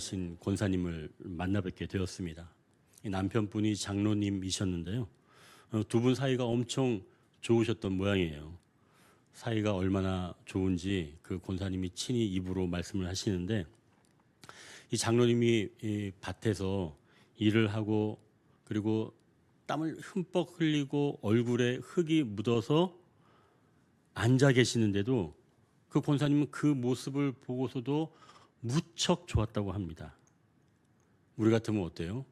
유명하신 권사님을 만나 뵙게 되었습니다. 이 남편분이 장로님이셨는데요. 두 분 사이가 엄청 좋으셨던 모양이에요. 사이가 얼마나 좋은지 그 권사님이 친히 입으로 말씀을 하시는데, 이 장로님이 이 밭에서 일을 하고 그리고 땀을 흠뻑 흘리고 얼굴에 흙이 묻어서 앉아 계시는데도 그 권사님은 그 모습을 보고서도 무척 좋았다고 합니다. 우리 같으면 어때요?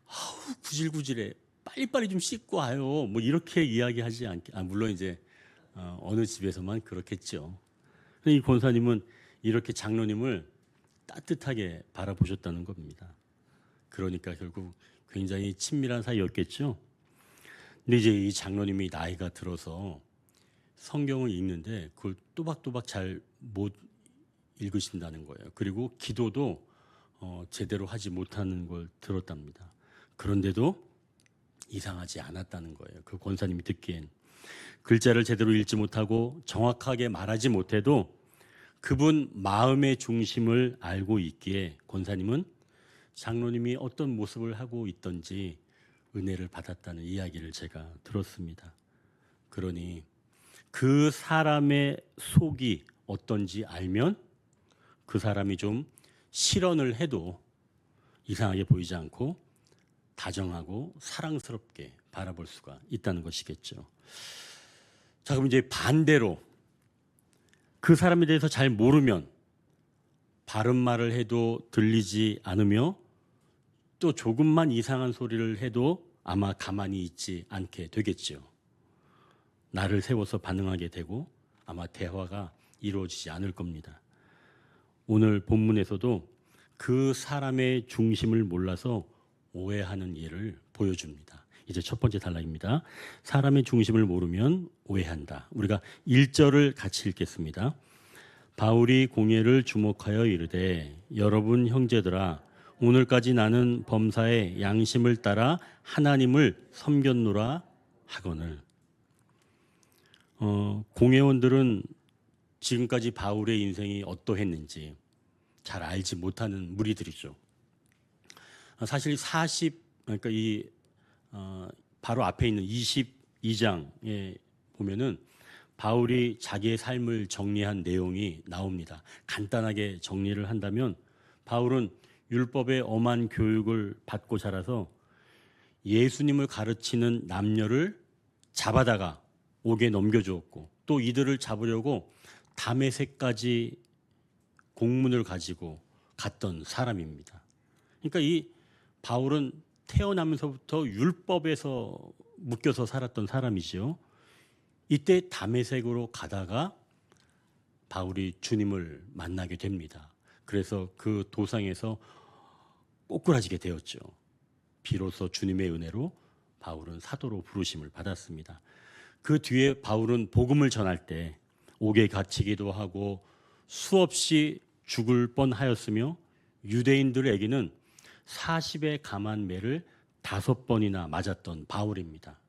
아우, 구질구질해. 빨리빨리 좀 씻고 와요. 뭐 이렇게 이야기하지 않게. 물론 이제 어느 집에서만 그렇겠죠. 이 권사님은 이렇게 장로님을 따뜻하게 바라보셨다는 겁니다. 그러니까 결국 굉장히 친밀한 사이였겠죠. 근데 이제 이 장로님이 나이가 들어서 성경을 읽는데 그걸 또박또박 잘 못 읽으신다는 거예요. 그리고 기도도 제대로 하지 못하는 걸 들었답니다. 그런데도 이상하지 않았다는 거예요. 그 권사님이 듣기엔. 글자를 제대로 읽지 못하고 정확하게 말하지 못해도 그분 마음의 중심을 알고 있기에 권사님은 장로님이 어떤 모습을 하고 있던지 은혜를 받았다는 이야기를 제가 들었습니다. 그러니 그 사람의 속이 어떤지 알면 그 사람이 좀 실언을 해도 이상하게 보이지 않고 다정하고 사랑스럽게 바라볼 수가 있다는 것이겠죠. 자, 그럼 이제 반대로 그 사람에 대해서 잘 모르면 바른 말을 해도 들리지 않으며 또 조금만 이상한 소리를 해도 아마 가만히 있지 않게 되겠죠. 나를 세워서 반응하게 되고 아마 대화가 이루어지지 않을 겁니다. 오늘 본문에서도 그 사람의 중심을 몰라서 오해하는 예를 보여줍니다. 이제 첫 번째 단락입니다. 사람의 중심을 모르면 오해한다. 우리가 1절을 같이 읽겠습니다. 바울이 공회를 주목하여 이르되 여러분 형제들아 오늘까지 나는 범사의 양심을 따라 하나님을 섬겼노라 하거늘. 공회원들은 지금까지 바울의 인생이 어떠했는지 잘 알지 못하는 무리들이죠. 사실 그러니까 바로 앞에 있는 22장에 보면은 바울이 자기의 삶을 정리한 내용이 나옵니다. 간단하게 정리를 한다면 바울은 율법의 엄한 교육을 받고 자라서 예수님을 가르치는 남녀를 잡아다가 옥에 넘겨주었고 또 이들을 잡으려고 다메섹까지 공문을 가지고 갔던 사람입니다. 그러니까 이 바울은 태어나면서부터 율법에서 묶여서 살았던 사람이죠. 이때 다메섹으로 가다가 바울이 주님을 만나게 됩니다. 그래서 그 도상에서 꼬꾸라지게 되었죠. 비로소 주님의 은혜로 바울은 사도로 부르심을 받았습니다. 그 뒤에 바울은 복음을 전할 때 옥에 갇히기도 하고 수없이 죽을 뻔하였으며 유대인들에게는 40의 감한 매를 5번이나 맞았던 바울입니다.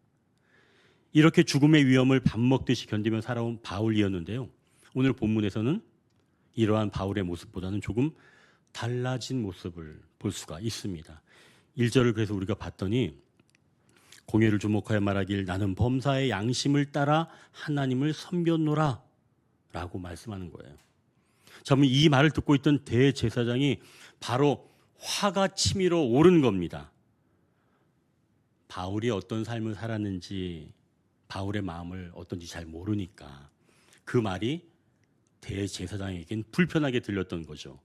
이렇게 죽음의 위험을 밥 먹듯이 견디며 살아온 바울이었는데요. 오늘 본문에서는 이러한 바울의 모습보다는 조금 달라진 모습을 볼 수가 있습니다. 1절을 그래서 우리가 봤더니 공회를 주목하여 말하길 나는 범사의 양심을 따라 하나님을 섬겼노라 라고 말씀하는 거예요. 자, 그러면 이 말을 듣고 있던 대제사장이 바로 화가 치밀어 오른 겁니다. 바울이 어떤 삶을 살았는지 바울의 마음을 어떤지 잘 모르니까 그 말이 대제사장에겐 불편하게 들렸던 거죠.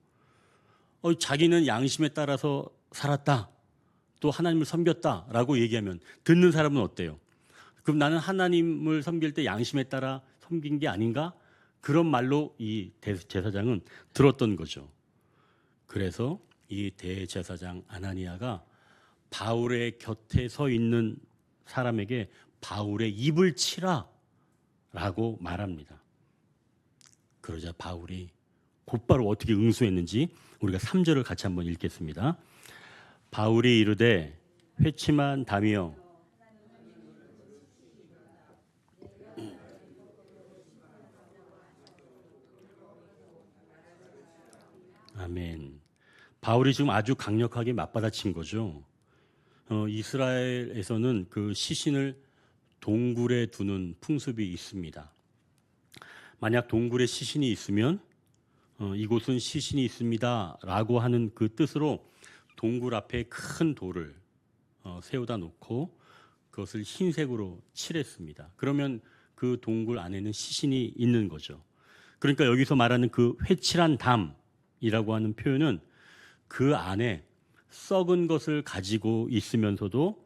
자기는 양심에 따라서 살았다. 또 하나님을 섬겼다라고 얘기하면 듣는 사람은 어때요? 그럼 나는 하나님을 섬길 때 양심에 따라 섬긴 게 아닌가? 그런 말로 이 대제사장은 들었던 거죠. 그래서 이 대제사장 아나니아가 바울의 곁에 서 있는 사람에게 바울의 입을 치라 라고 말합니다. 그러자 바울이 곧바로 어떻게 응수했는지 우리가 3절을 같이 한번 읽겠습니다. 바울이 이르되 회침한 담이여 아멘. 바울이 지금 아주 강력하게 맞받아친 거죠. 이스라엘에서는 그 시신을 동굴에 두는 풍습이 있습니다. 만약 동굴에 시신이 있으면 이곳은 시신이 있습니다라고 하는 그 뜻으로 동굴 앞에 큰 돌을 세우다 놓고 그것을 흰색으로 칠했습니다. 그러면 그 동굴 안에는 시신이 있는 거죠. 그러니까 여기서 말하는 그 회칠한 담이라고 하는 표현은 그 안에 썩은 것을 가지고 있으면서도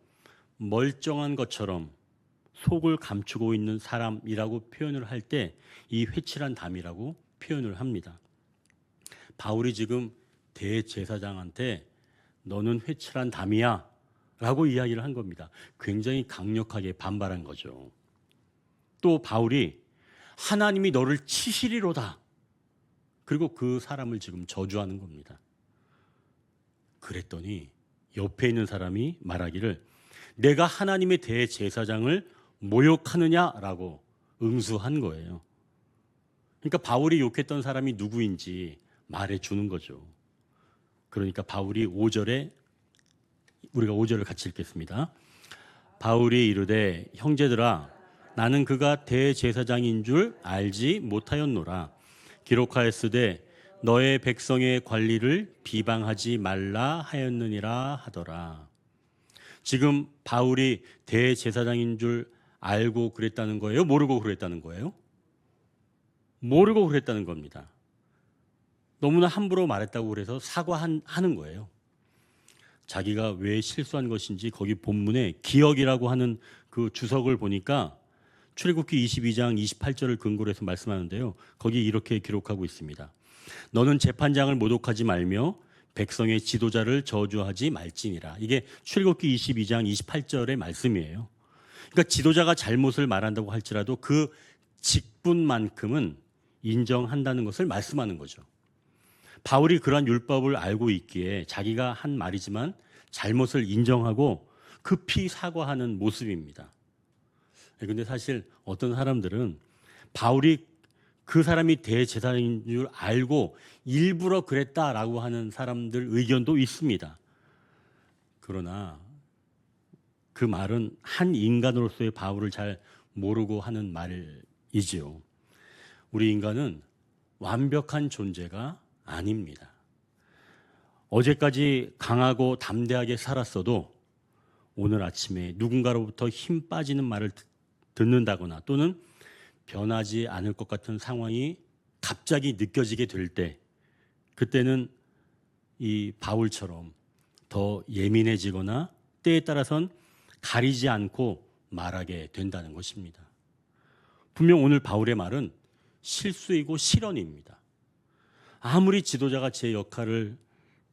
멀쩡한 것처럼 속을 감추고 있는 사람이라고 표현을 할 때 이 회칠한 담이라고 표현을 합니다. 바울이 지금 대제사장한테 너는 회칠한 담이야 라고 이야기를 한 겁니다. 굉장히 강력하게 반발한 거죠. 또 바울이 하나님이 너를 치시리로다. 그리고 그 사람을 지금 저주하는 겁니다. 그랬더니 옆에 있는 사람이 말하기를 내가 하나님의 대제사장을 모욕하느냐라고 응수한 거예요. 그러니까 바울이 욕했던 사람이 누구인지 말해주는 거죠. 그러니까 바울이 5절에 우리가 5절을 같이 읽겠습니다. 바울이 이르되 형제들아 나는 그가 대제사장인 줄 알지 못하였노라. 기록하였으되 너의 백성의 관리를 비방하지 말라 하였느니라 하더라. 지금 바울이 대제사장인 줄 알고 그랬다는 거예요? 모르고 그랬다는 거예요? 모르고 그랬다는 겁니다. 너무나 함부로 말했다고 그래서 사과하는 거예요. 자기가 왜 실수한 것인지 거기 본문에 기억이라고 하는 그 주석을 보니까 출애굽기 22장 28절을 근거로 해서 말씀하는데요. 거기 이렇게 기록하고 있습니다. 너는 재판장을 모독하지 말며 백성의 지도자를 저주하지 말지니라. 이게 출애굽기 22장 28절의 말씀이에요. 그러니까 지도자가 잘못을 말한다고 할지라도 그 직분만큼은 인정한다는 것을 말씀하는 거죠. 바울이 그러한 율법을 알고 있기에 자기가 한 말이지만 잘못을 인정하고 급히 사과하는 모습입니다. 그런데 사실 어떤 사람들은 바울이 그 사람이 대제사장인 줄 알고 일부러 그랬다라고 하는 사람들 의견도 있습니다. 그러나 그 말은 한 인간으로서의 바울을 잘 모르고 하는 말이지요. 우리 인간은 완벽한 존재가 아닙니다. 어제까지 강하고 담대하게 살았어도 오늘 아침에 누군가로부터 힘 빠지는 말을 듣는다거나 또는 변하지 않을 것 같은 상황이 갑자기 느껴지게 될 때 그때는 이 바울처럼 더 예민해지거나 때에 따라선 가리지 않고 말하게 된다는 것입니다. 분명 오늘 바울의 말은 실수이고 실언입니다. 아무리 지도자가 제 역할을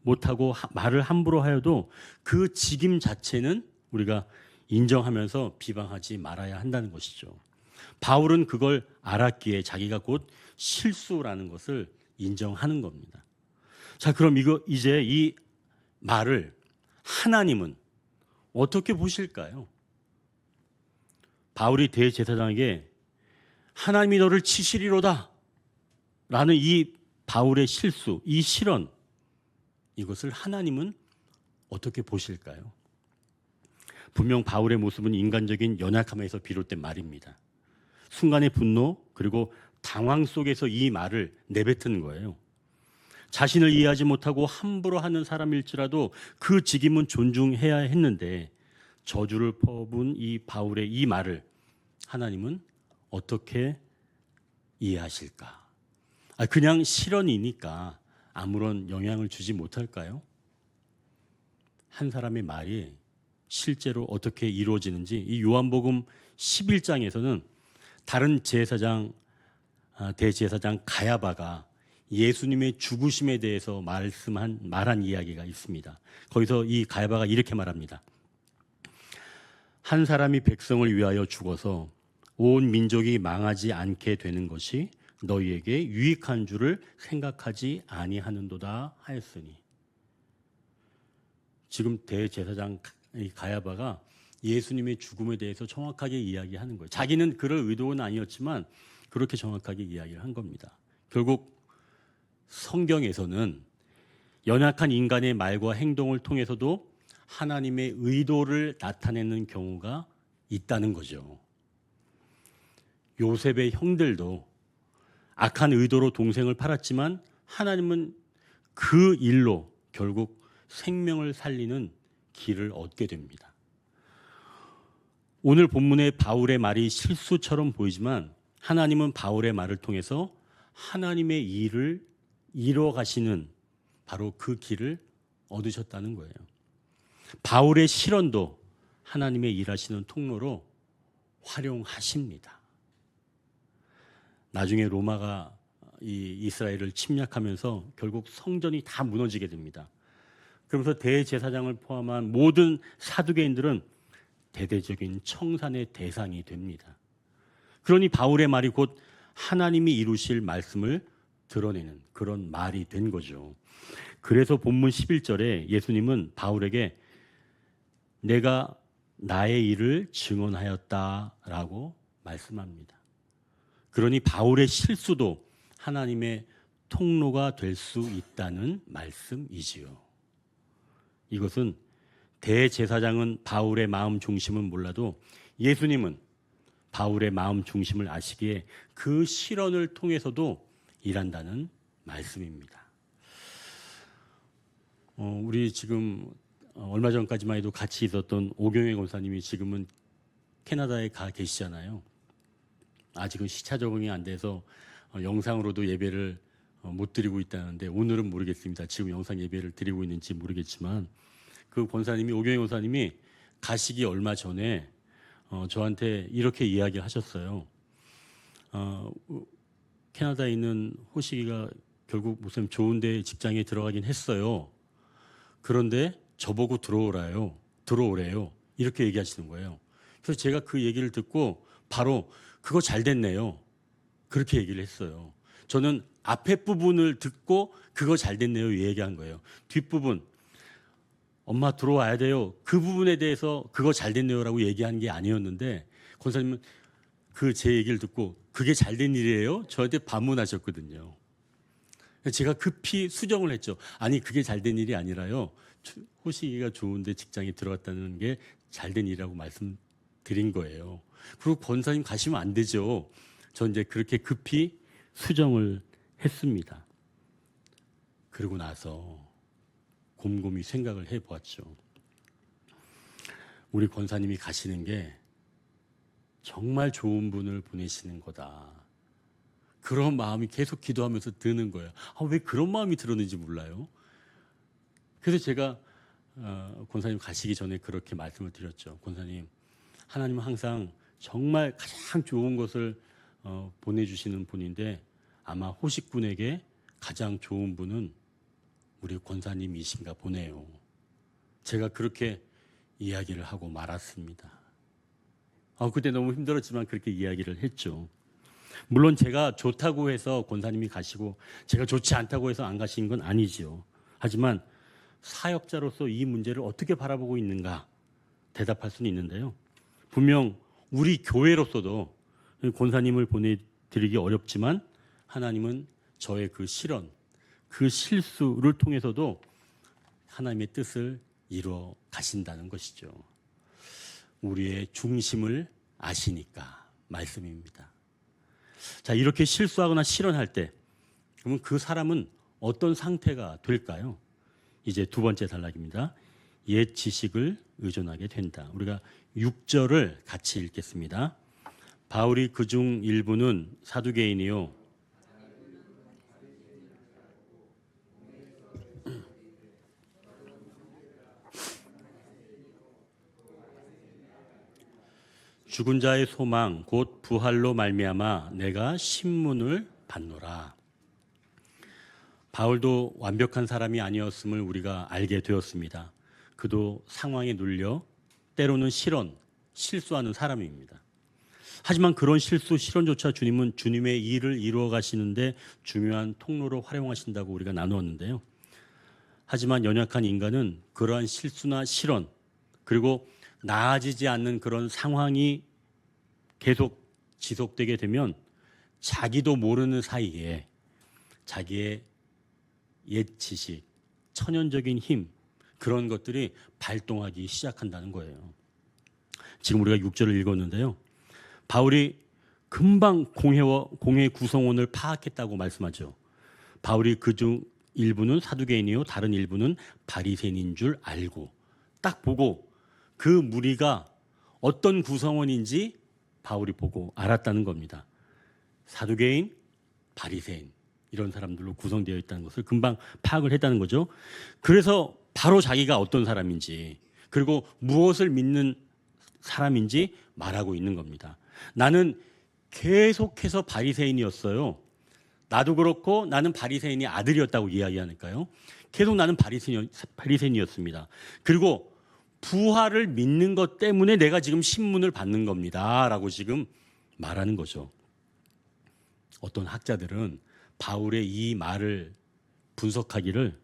못하고 말을 함부로 하여도 그 직임 자체는 우리가 인정하면서 비방하지 말아야 한다는 것이죠. 바울은 그걸 알았기에 자기가 곧 실수라는 것을 인정하는 겁니다. 자, 그럼 이제 이 말을 하나님은 어떻게 보실까요? 바울이 대제사장에게 하나님이 너를 치시리로다 라는 이 바울의 실수, 이 실언, 이것을 하나님은 어떻게 보실까요? 분명 바울의 모습은 인간적인 연약함에서 비롯된 말입니다. 순간의 분노 그리고 당황 속에서 이 말을 내뱉은 거예요. 자신을 이해하지 못하고 함부로 하는 사람일지라도 그 직임은 존중해야 했는데 저주를 퍼부은 이 바울의 이 말을 하나님은 어떻게 이해하실까? 그냥 실언이니까 아무런 영향을 주지 못할까요? 한 사람의 말이 실제로 어떻게 이루어지는지 이 요한복음 11장에서는 다른 대제사장 가야바가 예수님의 죽으심에 대해서 말한 이야기가 있습니다. 거기서 이 가야바가 이렇게 말합니다. 한 사람이 백성을 위하여 죽어서 온 민족이 망하지 않게 되는 것이 너희에게 유익한 줄을 생각하지 아니하는도다 하였으니. 지금 대제사장 가야바가 예수님의 죽음에 대해서 정확하게 이야기하는 거예요. 자기는 그럴 의도는 아니었지만 그렇게 정확하게 이야기를 한 겁니다. 결국 성경에서는 연약한 인간의 말과 행동을 통해서도 하나님의 의도를 나타내는 경우가 있다는 거죠. 요셉의 형들도 악한 의도로 동생을 팔았지만 하나님은 그 일로 결국 생명을 살리는 길을 얻게 됩니다. 오늘 본문의 바울의 말이 실수처럼 보이지만 하나님은 바울의 말을 통해서 하나님의 일을 이루어 가시는 바로 그 길을 얻으셨다는 거예요. 바울의 실언도 하나님의 일하시는 통로로 활용하십니다. 나중에 로마가 이 이스라엘을 침략하면서 결국 성전이 다 무너지게 됩니다. 그러면서 대제사장을 포함한 모든 사두개인들은 대대적인 청산의 대상이 됩니다. 그러니 바울의 말이 곧 하나님이 이루실 말씀을 드러내는 그런 말이 된 거죠. 그래서 본문 11절에 예수님은 바울에게 내가 나의 일을 증언하였다라고 말씀합니다. 그러니 바울의 실수도 하나님의 통로가 될 수 있다는 말씀이지요. 이것은 대제사장은 바울의 마음 중심은 몰라도 예수님은 바울의 마음 중심을 아시기에 그 실언을 통해서도 일한다는 말씀입니다. 우리 지금 얼마 전까지만 해도 같이 있었던 오경혜 권사님이 지금은 캐나다에 가 계시잖아요. 아직은 시차 적응이 안 돼서 영상으로도 예배를 못 드리고 있다는데 오늘은 모르겠습니다. 지금 영상 예배를 드리고 있는지 모르겠지만 그 권사님이 오경혜 권사님이 가시기 얼마 전에 저한테 이렇게 이야기하셨어요. 캐나다에 있는 호식이가 결국 무슨 좋은 데 직장에 들어가긴 했어요. 그런데 저보고 들어오래요. 이렇게 얘기하시는 거예요. 그래서 제가 그 얘기를 듣고 바로 그거 잘 됐네요. 그렇게 얘기를 했어요. 저는 앞에 부분을 듣고 그거 잘 됐네요 얘기한 거예요. 뒷부분 엄마 들어와야 돼요. 그 부분에 대해서 그거 잘 됐네요라고 얘기한 게 아니었는데 권사님은 그 제 얘기를 듣고 그게 잘 된 일이에요? 저한테 반문하셨거든요. 제가 급히 수정을 했죠. 아니 그게 잘 된 일이 아니라요. 호식이가 좋은데 직장에 들어갔다는 게 잘 된 일이라고 말씀드린 거예요. 그리고 권사님 가시면 안 되죠. 전 이제 그렇게 급히 수정을 했습니다. 그러고 나서 곰곰이 생각을 해보았죠. 우리 권사님이 가시는 게 정말 좋은 분을 보내시는 거다. 그런 마음이 계속 기도하면서 드는 거예요. 왜 그런 마음이 들었는지 몰라요. 그래서 제가 권사님 가시기 전에 그렇게 말씀을 드렸죠. 권사님, 하나님은 항상 정말 가장 좋은 것을 보내주시는 분인데 아마 호식군에게 가장 좋은 분은 우리 권사님이신가 보네요. 제가 그렇게 이야기를 하고 말았습니다. 그때 너무 힘들었지만 그렇게 이야기를 했죠. 물론 제가 좋다고 해서 권사님이 가시고 제가 좋지 않다고 해서 안 가신 건 아니지요. 하지만 사역자로서 이 문제를 어떻게 바라보고 있는가 대답할 수는 있는데요. 분명 우리 교회로서도 권사님을 보내드리기 어렵지만 하나님은 저의 그 실언, 그 실수를 통해서도 하나님의 뜻을 이루어 가신다는 것이죠. 우리의 중심을 아시니까 말씀입니다. 자, 이렇게 실수하거나 실언할 때 그러면 그 사람은 어떤 상태가 될까요? 이제 두 번째 단락입니다. 옛 지식을 의존하게 된다. 우리가 6절을 같이 읽겠습니다. 바울이 그중 일부는 사두개인이요 죽은 자의 소망 곧 부활로 말미암아 내가 신문을 받노라. 바울도 완벽한 사람이 아니었음을 우리가 알게 되었습니다. 그도 상황에 눌려 때로는 실수하는 사람입니다. 하지만 그런 실수, 실언조차 주님은 주님의 일을 이루어 가시는데 중요한 통로로 활용하신다고 우리가 나누었는데요. 하지만 연약한 인간은 그러한 실수나 실언 그리고 나아지지 않는 그런 상황이 계속 지속되게 되면 자기도 모르는 사이에 자기의 옛 지식, 천연적인 힘, 그런 것들이 발동하기 시작한다는 거예요. 지금 우리가 6절을 읽었는데요. 바울이 금방 공회 구성원을 파악했다고 말씀하죠. 바울이 그중 일부는 사두개인이요 다른 일부는 바리새인인 줄 알고 딱 보고 그 무리가 어떤 구성원인지 바울이 보고 알았다는 겁니다. 사두개인, 바리새인 이런 사람들로 구성되어 있다는 것을 금방 파악을 했다는 거죠. 그래서 바로 자기가 어떤 사람인지 그리고 무엇을 믿는 사람인지 말하고 있는 겁니다. 나는 계속해서 바리새인이었어요. 나도 그렇고 나는 바리새인의 아들이었다고 이야기하니까요. 계속 나는 바리새인이었습니다. 그리고 부활을 믿는 것 때문에 내가 지금 신문을 받는 겁니다. 라고 지금 말하는 거죠. 어떤 학자들은 바울의 이 말을 분석하기를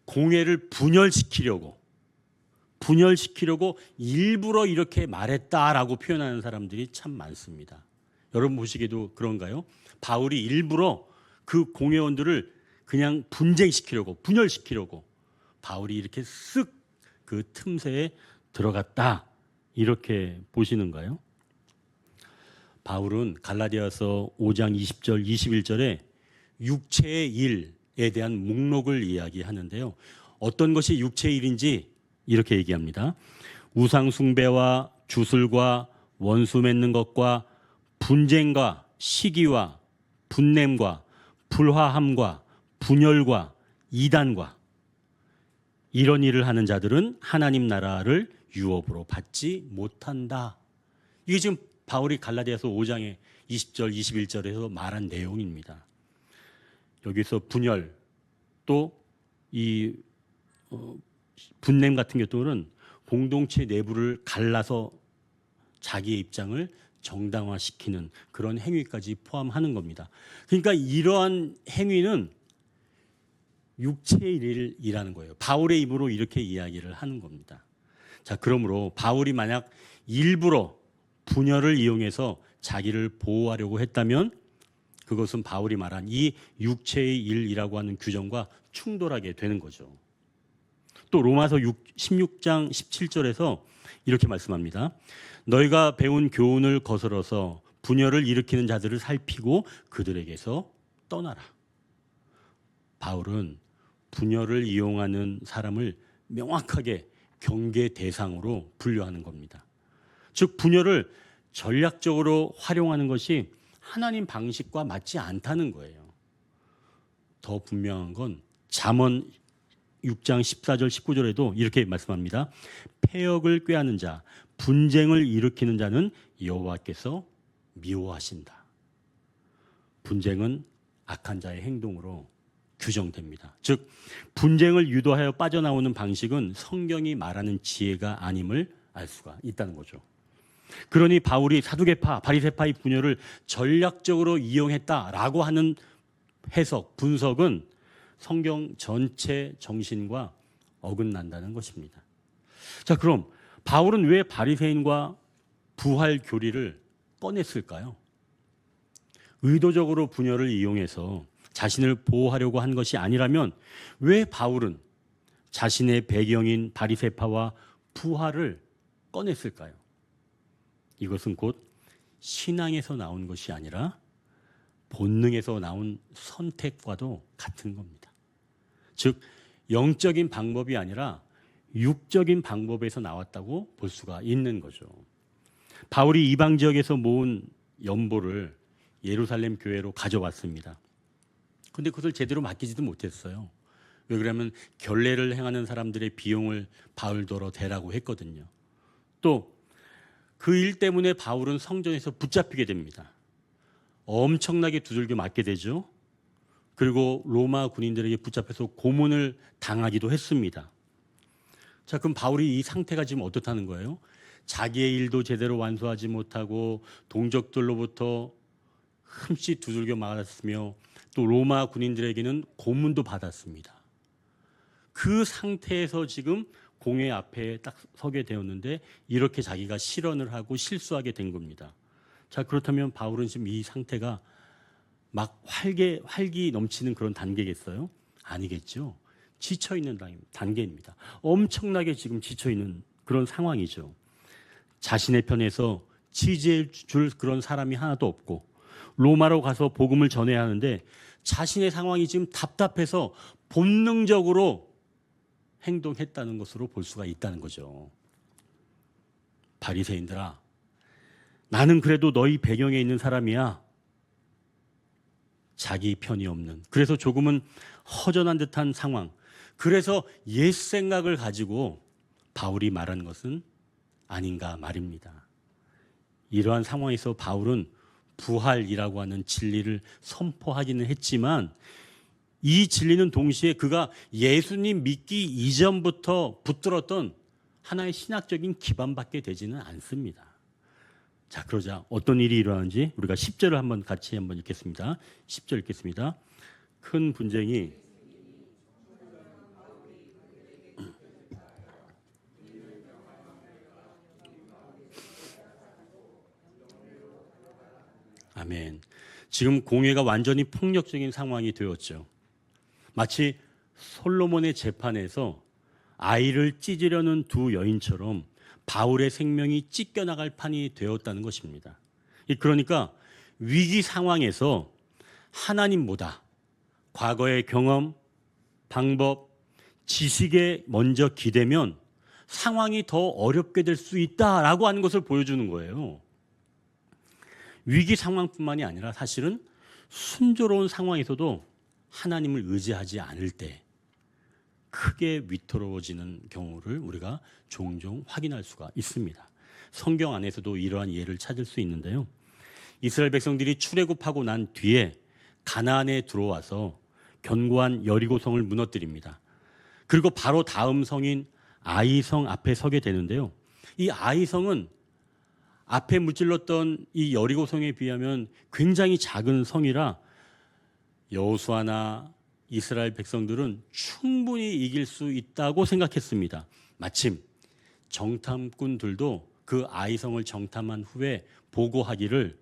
공회를 분열시키려고 일부러 이렇게 말했다라고 표현하는 사람들이 참 많습니다. 여러분 보시기에도 그런가요? 바울이 일부러 그 공회원들을 그냥 분열시키려고 바울이 이렇게 쓱 그 틈새에 들어갔다 이렇게 보시는가요? 바울은 갈라디아서 5장 20절 21절에 육체의 일에 대한 목록을 이야기하는데요. 어떤 것이 육체의 일인지 이렇게 얘기합니다. 우상 숭배와 주술과 원수 맺는 것과 분쟁과 시기와 분냄과 불화함과 분열과 이단과 이런 일을 하는 자들은 하나님 나라를 유업으로 받지 못한다. 이게 지금 바울이 갈라디아서 5장의 20절 21절에서 말한 내용입니다. 여기서 분열 또 이 분냄 같은 경우는 공동체 내부를 갈라서 자기의 입장을 정당화시키는 그런 행위까지 포함하는 겁니다. 그러니까 이러한 행위는 육체의 일이라는 거예요. 바울의 입으로 이렇게 이야기를 하는 겁니다. 자, 그러므로 바울이 만약 일부러 분열을 이용해서 자기를 보호하려고 했다면 그것은 바울이 말한 이 육체의 일이라고 하는 규정과 충돌하게 되는 거죠. 또 로마서 16장 17절에서 이렇게 말씀합니다. 너희가 배운 교훈을 거스러서 분열을 일으키는 자들을 살피고 그들에게서 떠나라. 바울은 분열을 이용하는 사람을 명확하게 경계 대상으로 분류하는 겁니다. 즉 분열을 전략적으로 활용하는 것이 하나님 방식과 맞지 않다는 거예요. 더 분명한 건 잠언 6장 14절 19절에도 이렇게 말씀합니다. 패역을 꾀하는 자, 분쟁을 일으키는 자는 여호와께서 미워하신다. 분쟁은 악한 자의 행동으로 규정됩니다. 즉 분쟁을 유도하여 빠져나오는 방식은 성경이 말하는 지혜가 아님을 알 수가 있다는 거죠. 그러니 바울이 사두개파, 바리새파의 분열을 전략적으로 이용했다라고 하는 해석, 분석은 성경 전체 정신과 어긋난다는 것입니다. 자, 그럼 바울은 왜 바리새인과 부활 교리를 꺼냈을까요? 의도적으로 분열을 이용해서 자신을 보호하려고 한 것이 아니라면 왜 바울은 자신의 배경인 바리새파와 부활을 꺼냈을까요? 이것은 곧 신앙에서 나온 것이 아니라 본능에서 나온 선택과도 같은 겁니다. 즉 영적인 방법이 아니라 육적인 방법에서 나왔다고 볼 수가 있는 거죠. 바울이 이방 지역에서 모은 연보를 예루살렘 교회로 가져왔습니다. 그런데 그것을 제대로 맡기지도 못했어요. 왜 그러냐면 결례를 행하는 사람들의 비용을 바울더러 대라고 했거든요. 또 그 일 때문에 바울은 성전에서 붙잡히게 됩니다. 엄청나게 두들겨 맞게 되죠. 그리고 로마 군인들에게 붙잡혀서 고문을 당하기도 했습니다. 자, 그럼 바울이 이 상태가 지금 어떻다는 거예요? 자기의 일도 제대로 완수하지 못하고 동족들로부터 흠씬 두들겨 맞았으며 또 로마 군인들에게는 고문도 받았습니다. 그 상태에서 지금 공회 앞에 딱 서게 되었는데 이렇게 자기가 실언을 하고 실수하게 된 겁니다. 자, 그렇다면 바울은 지금 이 상태가 막 활기 넘치는 그런 단계겠어요? 아니겠죠. 지쳐 있는 단계입니다. 엄청나게 지금 지쳐 있는 그런 상황이죠. 자신의 편에서 지지해 줄 그런 사람이 하나도 없고 로마로 가서 복음을 전해야 하는데 자신의 상황이 지금 답답해서 본능적으로 행동했다는 것으로 볼 수가 있다는 거죠. 바리새인들아, 나는 그래도 너희 배경에 있는 사람이야. 자기 편이 없는, 그래서 조금은 허전한 듯한 상황, 그래서 옛 생각을 가지고 바울이 말한 것은 아닌가 말입니다. 이러한 상황에서 바울은 부활이라고 하는 진리를 선포하기는 했지만 이 진리는 동시에 그가 예수님 믿기 이전부터 붙들었던 하나의 신학적인 기반밖에 되지는 않습니다. 자, 그러자 어떤 일이 일어나는지 우리가 10절을 한번 같이 한번 읽겠습니다. 10절 읽겠습니다. 큰 분쟁이 아멘. 지금 공회가 완전히 폭력적인 상황이 되었죠. 마치 솔로몬의 재판에서 아이를 찢으려는 두 여인처럼 바울의 생명이 찢겨나갈 판이 되었다는 것입니다. 그러니까 위기 상황에서 하나님보다 과거의 경험, 방법, 지식에 먼저 기대면 상황이 더 어렵게 될 수 있다라고 하는 것을 보여주는 거예요. 위기 상황뿐만이 아니라 사실은 순조로운 상황에서도 하나님을 의지하지 않을 때 크게 위태로워지는 경우를 우리가 종종 확인할 수가 있습니다. 성경 안에서도 이러한 예를 찾을 수 있는데요. 이스라엘 백성들이 출애굽하고 난 뒤에 가나안에 들어와서 견고한 여리고성을 무너뜨립니다. 그리고 바로 다음 성인 아이성 앞에 서게 되는데요. 이 아이성은 앞에 무찔렀던 이 여리고성에 비하면 굉장히 작은 성이라 여호수아나 이스라엘 백성들은 충분히 이길 수 있다고 생각했습니다. 마침 정탐꾼들도 그 아이성을 정탐한 후에 보고하기를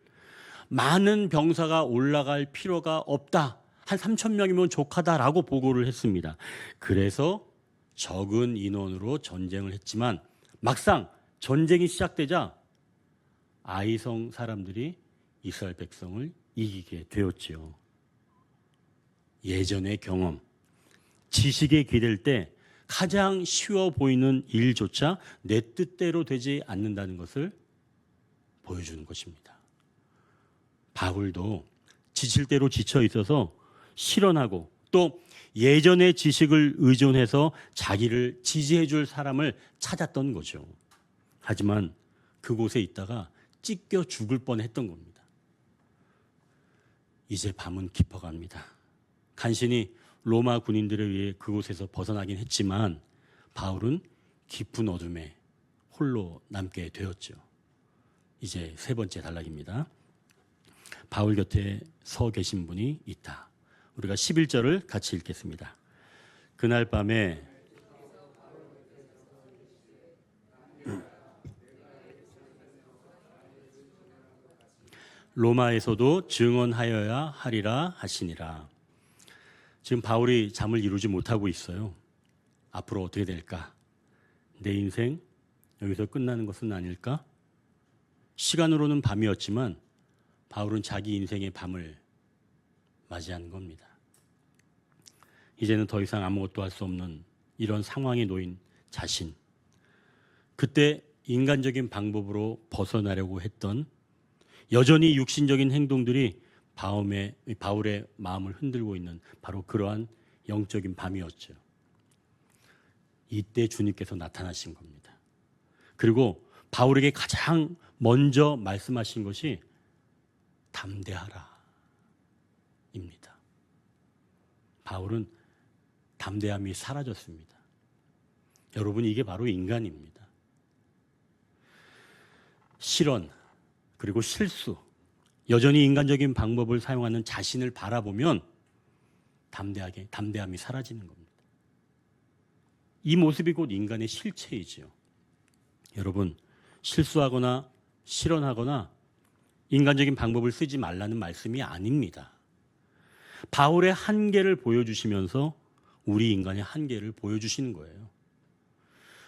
많은 병사가 올라갈 필요가 없다. 한 3,000명이면 족하다라고 보고를 했습니다. 그래서 적은 인원으로 전쟁을 했지만 막상 전쟁이 시작되자 아이성 사람들이 이스라엘 백성을 이기게 되었지요. 예전의 경험, 지식에 기댈 때 가장 쉬워 보이는 일조차 내 뜻대로 되지 않는다는 것을 보여주는 것입니다. 바울도 지칠 대로 지쳐 있어서 실언하고 또 예전의 지식을 의존해서 자기를 지지해 줄 사람을 찾았던 거죠. 하지만 그곳에 있다가 찢겨 죽을 뻔했던 겁니다. 이제 밤은 깊어갑니다. 간신히 로마 군인들에 의해 그곳에서 벗어나긴 했지만 바울은 깊은 어둠에 홀로 남게 되었죠. 이제 세 번째 단락입니다. 바울 곁에 서 계신 분이 있다. 우리가 11절을 같이 읽겠습니다. 그날 밤에 로마에서도 증언하여야 하리라 하시니라. 지금 바울이 잠을 이루지 못하고 있어요. 앞으로 어떻게 될까? 내 인생 여기서 끝나는 것은 아닐까? 시간으로는 밤이었지만 바울은 자기 인생의 밤을 맞이하는 겁니다. 이제는 더 이상 아무것도 할 수 없는 이런 상황에 놓인 자신. 그때 인간적인 방법으로 벗어나려고 했던 여전히 육신적인 행동들이 바울의 마음을 흔들고 있는 바로 그러한 영적인 밤이었죠. 이때 주님께서 나타나신 겁니다. 그리고 바울에게 가장 먼저 말씀하신 것이 담대하라 입니다. 바울은 담대함이 사라졌습니다. 여러분, 이게 바로 인간입니다. 실언 그리고 실수, 여전히 인간적인 방법을 사용하는 자신을 바라보면 담대함이 사라지는 겁니다. 이 모습이 곧 인간의 실체이지요. 여러분, 실수하거나 실언하거나 인간적인 방법을 쓰지 말라는 말씀이 아닙니다. 바울의 한계를 보여주시면서 우리 인간의 한계를 보여주시는 거예요.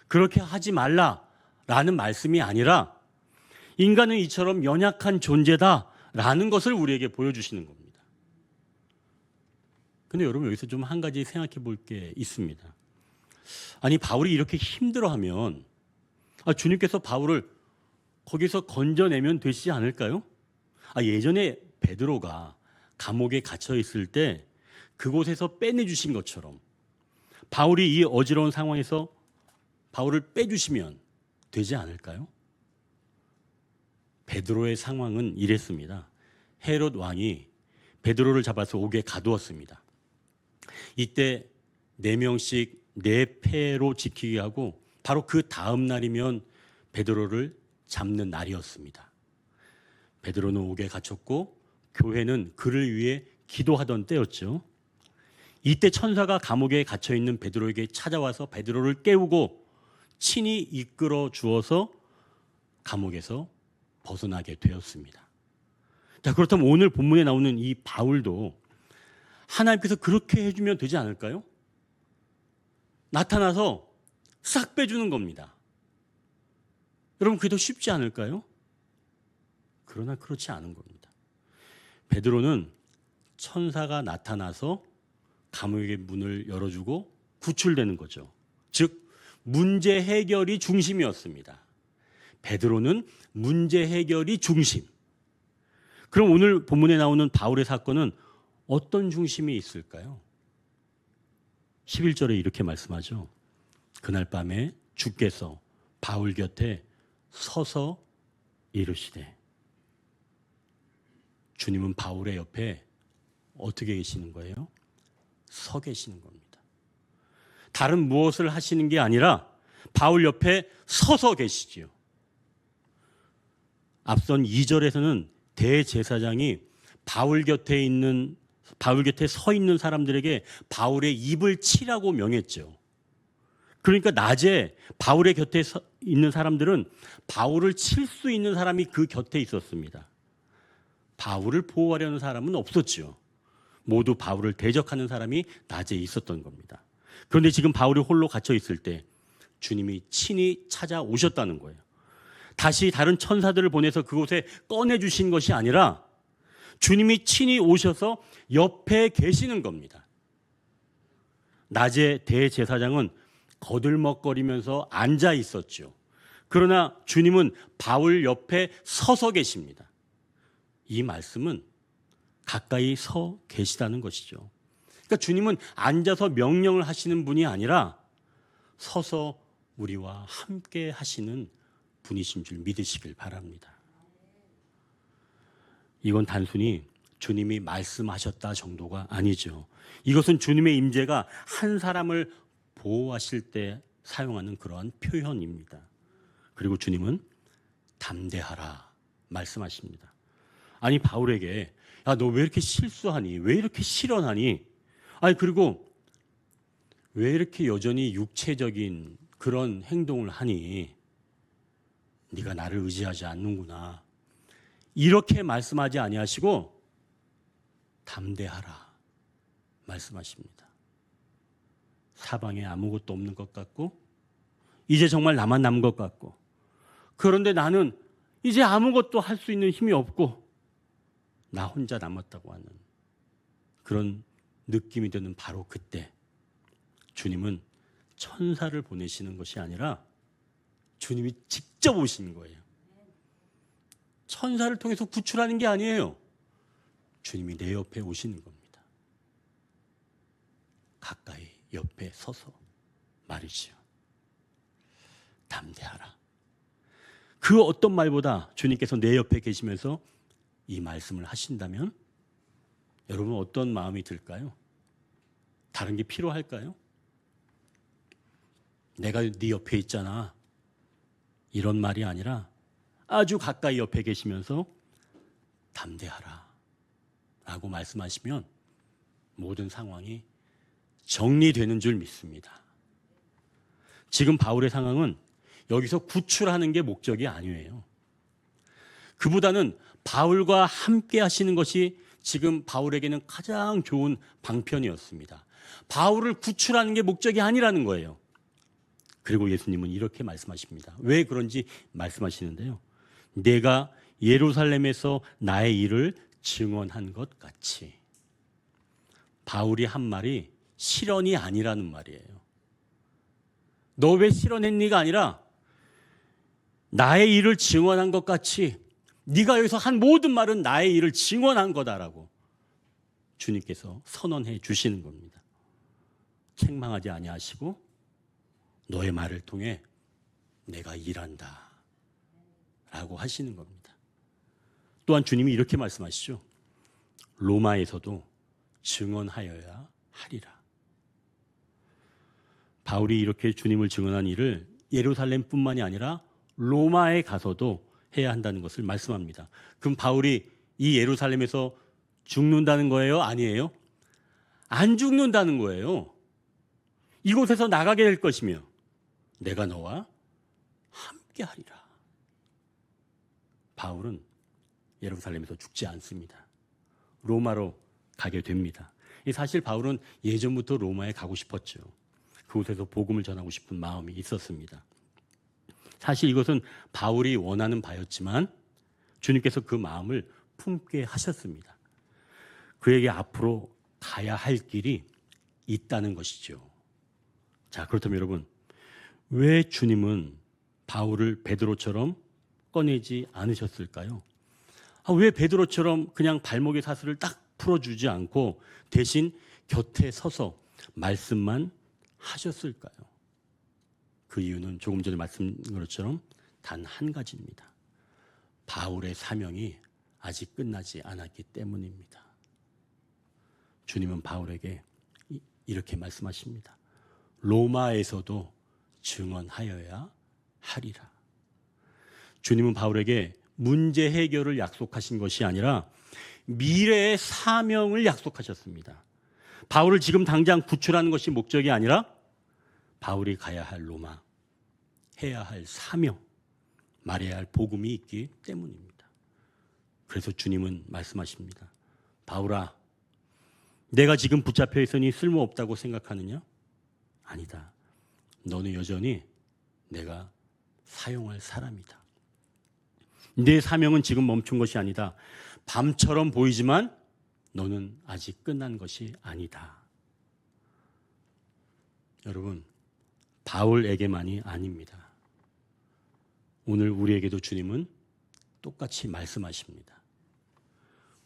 그렇게 하지 말라라는 말씀이 아니라 인간은 이처럼 연약한 존재다라는 것을 우리에게 보여주시는 겁니다. 근데 여러분 여기서 좀 한 가지 생각해 볼 게 있습니다. 아니 바울이 이렇게 힘들어하면 주님께서 바울을 거기서 건져내면 되시지 않을까요? 예전에 베드로가 감옥에 갇혀 있을 때 그곳에서 빼내주신 것처럼 바울이 이 어지러운 상황에서 바울을 빼주시면 되지 않을까요? 베드로의 상황은 이랬습니다. 헤롯 왕이 베드로를 잡아서 옥에 가두었습니다. 이때 4명씩 4패로 지키게 하고 바로 그 다음 날이면 베드로를 잡는 날이었습니다. 베드로는 옥에 갇혔고 교회는 그를 위해 기도하던 때였죠. 이때 천사가 감옥에 갇혀 있는 베드로에게 찾아와서 베드로를 깨우고 친히 이끌어 주어서 감옥에서 벗어나게 되었습니다. 자, 그렇다면 오늘 본문에 나오는 이 바울도 하나님께서 그렇게 해주면 되지 않을까요? 나타나서 싹 빼주는 겁니다. 여러분 그게 더 쉽지 않을까요? 그러나 그렇지 않은 겁니다. 베드로는 천사가 나타나서 감옥의 문을 열어주고 구출되는 거죠. 즉 문제 해결이 중심이었습니다. 베드로는 문제 해결이 중심. 그럼 오늘 본문에 나오는 바울의 사건은 어떤 중심이 있을까요? 11절에 이렇게 말씀하죠. 그날 밤에 주께서 바울 곁에 서서 이르시되. 주님은 바울의 옆에 어떻게 계시는 거예요? 서 계시는 겁니다. 다른 무엇을 하시는 게 아니라 바울 옆에 서서 계시지요. 앞선 2절에서는 대제사장이 바울 곁에 서 있는 사람들에게 바울의 입을 치라고 명했죠. 그러니까 낮에 바울의 곁에 있는 사람들은 바울을 칠 수 있는 사람이 그 곁에 있었습니다. 바울을 보호하려는 사람은 없었죠. 모두 바울을 대적하는 사람이 낮에 있었던 겁니다. 그런데 지금 바울이 홀로 갇혀 있을 때 주님이 친히 찾아오셨다는 거예요. 다시 다른 천사들을 보내서 그곳에 꺼내주신 것이 아니라 주님이 친히 오셔서 옆에 계시는 겁니다. 낮에 대제사장은 거들먹거리면서 앉아 있었죠. 그러나 주님은 바울 옆에 서서 계십니다. 이 말씀은 가까이 서 계시다는 것이죠. 그러니까 주님은 앉아서 명령을 하시는 분이 아니라 서서 우리와 함께 하시는 분이신 줄 믿으시길 바랍니다. 이건 단순히 주님이 말씀하셨다 정도가 아니죠. 이것은 주님의 임재가 한 사람을 보호하실 때 사용하는 그러한 표현입니다. 그리고 주님은 담대하라 말씀하십니다. 아니 바울에게 너 왜 이렇게 실수하니? 왜 이렇게 실언하니? 그리고 왜 이렇게 여전히 육체적인 그런 행동을 하니? 네가 나를 의지하지 않는구나. 이렇게 말씀하지 아니하시고 담대하라 말씀하십니다. 사방에 아무것도 없는 것 같고 이제 정말 나만 남은 것 같고 그런데 나는 이제 아무것도 할 수 있는 힘이 없고 나 혼자 남았다고 하는 그런 느낌이 드는 바로 그때 주님은 천사를 보내시는 것이 아니라 주님이 직접 오신 거예요. 천사를 통해서 구출하는 게 아니에요. 주님이 내 옆에 오시는 겁니다. 가까이 옆에 서서 말이지요. 담대하라. 그 어떤 말보다 주님께서 내 옆에 계시면서 이 말씀을 하신다면 여러분 어떤 마음이 들까요? 다른 게 필요할까요? 내가 네 옆에 있잖아. 이런 말이 아니라 아주 가까이 옆에 계시면서 담대하라 라고 말씀하시면 모든 상황이 정리되는 줄 믿습니다. 지금 바울의 상황은 여기서 구출하는 게 목적이 아니에요. 그보다는 바울과 함께 하시는 것이 지금 바울에게는 가장 좋은 방편이었습니다. 바울을 구출하는 게 목적이 아니라는 거예요. 그리고 예수님은 이렇게 말씀하십니다. 왜 그런지 말씀하시는데요. 내가 예루살렘에서 나의 일을 증언한 것 같이. 바울이 한 말이 실언이 아니라는 말이에요. 너 왜 실언했니가 아니라 나의 일을 증언한 것 같이 네가 여기서 한 모든 말은 나의 일을 증언한 거다라고 주님께서 선언해 주시는 겁니다. 책망하지 아니하시고 너의 말을 통해 내가 일한다 라고 하시는 겁니다. 또한 주님이 이렇게 말씀하시죠. 로마에서도 증언하여야 하리라. 바울이 이렇게 주님을 증언한 일을 예루살렘뿐만이 아니라 로마에 가서도 해야 한다는 것을 말씀합니다. 그럼 바울이 이 예루살렘에서 죽는다는 거예요? 아니에요? 안 죽는다는 거예요. 이곳에서 나가게 될 것이며 내가 너와 함께 하리라. 바울은 예루살렘에서 죽지 않습니다. 로마로 가게 됩니다. 사실 바울은 예전부터 로마에 가고 싶었죠. 그곳에서 복음을 전하고 싶은 마음이 있었습니다. 사실 이것은 바울이 원하는 바였지만 주님께서 그 마음을 품게 하셨습니다. 그에게 앞으로 가야 할 길이 있다는 것이죠. 자, 그렇다면 여러분, 왜 주님은 바울을 베드로처럼 꺼내지 않으셨을까요? 왜 베드로처럼 그냥 발목의 사슬을 딱 풀어주지 않고 대신 곁에 서서 말씀만 하셨을까요? 그 이유는 조금 전에 말씀드린 것처럼 단 한 가지입니다. 바울의 사명이 아직 끝나지 않았기 때문입니다. 주님은 바울에게 이렇게 말씀하십니다. 로마에서도 증언하여야 하리라. 주님은 바울에게 문제 해결을 약속하신 것이 아니라 미래의 사명을 약속하셨습니다. 바울을 지금 당장 구출하는 것이 목적이 아니라 바울이 가야 할 로마, 해야 할 사명, 말해야 할 복음이 있기 때문입니다. 그래서 주님은 말씀하십니다. 바울아, 내가 지금 붙잡혀 있으니 쓸모없다고 생각하느냐? 아니다. 너는 여전히 내가 사용할 사람이다. 내 사명은 지금 멈춘 것이 아니다. 밤처럼 보이지만 너는 아직 끝난 것이 아니다. 여러분, 바울에게만이 아닙니다. 오늘 우리에게도 주님은 똑같이 말씀하십니다.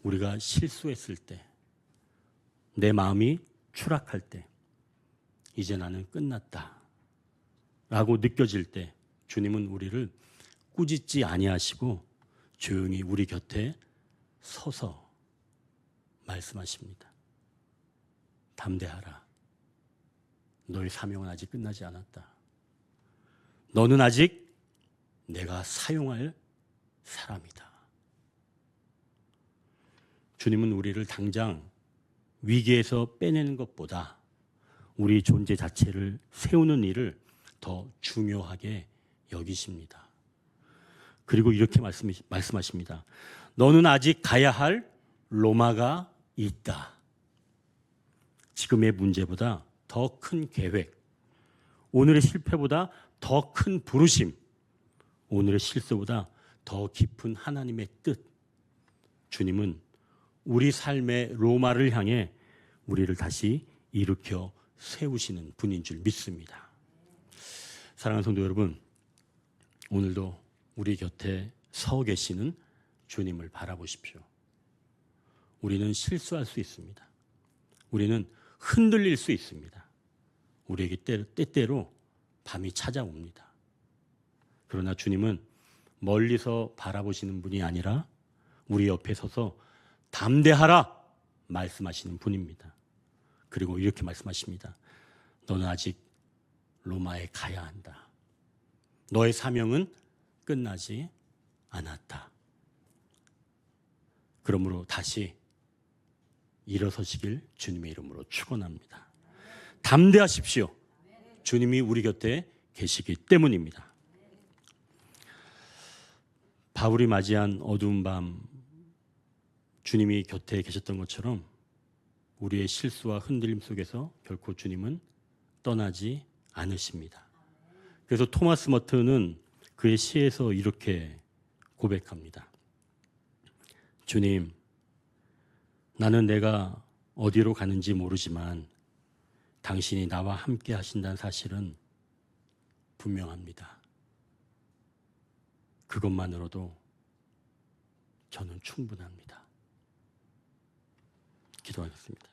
우리가 실수했을 때, 내 마음이 추락할 때, 이제 나는 끝났다 라고 느껴질 때 주님은 우리를 꾸짖지 아니하시고 조용히 우리 곁에 서서 말씀하십니다. 담대하라. 너의 사명은 아직 끝나지 않았다. 너는 아직 내가 사용할 사람이다. 주님은 우리를 당장 위기에서 빼내는 것보다 우리 존재 자체를 세우는 일을 더 중요하게 여기십니다. 그리고 이렇게 말씀하십니다. 너는 아직 가야 할 로마가 있다. 지금의 문제보다 더 큰 계획, 오늘의 실패보다 더 큰 부르심, 오늘의 실수보다 더 깊은 하나님의 뜻. 주님은 우리 삶의 로마를 향해 우리를 다시 일으켜 세우시는 분인 줄 믿습니다. 사랑하는 성도 여러분, 오늘도 우리 곁에 서 계시는 주님을 바라보십시오. 우리는 실수할 수 있습니다. 우리는 흔들릴 수 있습니다. 우리에게 때때로 밤이 찾아옵니다. 그러나 주님은 멀리서 바라보시는 분이 아니라 우리 옆에 서서 담대하라 말씀하시는 분입니다. 그리고 이렇게 말씀하십니다. 너는 아직 로마에 가야 한다. 너의 사명은 끝나지 않았다. 그러므로 다시 일어서시길 주님의 이름으로 축원합니다. 담대하십시오. 주님이 우리 곁에 계시기 때문입니다. 바울이 맞이한 어두운 밤, 주님이 곁에 계셨던 것처럼 우리의 실수와 흔들림 속에서 결코 주님은 떠나지 않으십니다. 그래서 토마스 머튼은 그의 시에서 이렇게 고백합니다. 주님, 나는 내가 어디로 가는지 모르지만 당신이 나와 함께 하신다는 사실은 분명합니다. 그것만으로도 저는 충분합니다. 기도하겠습니다.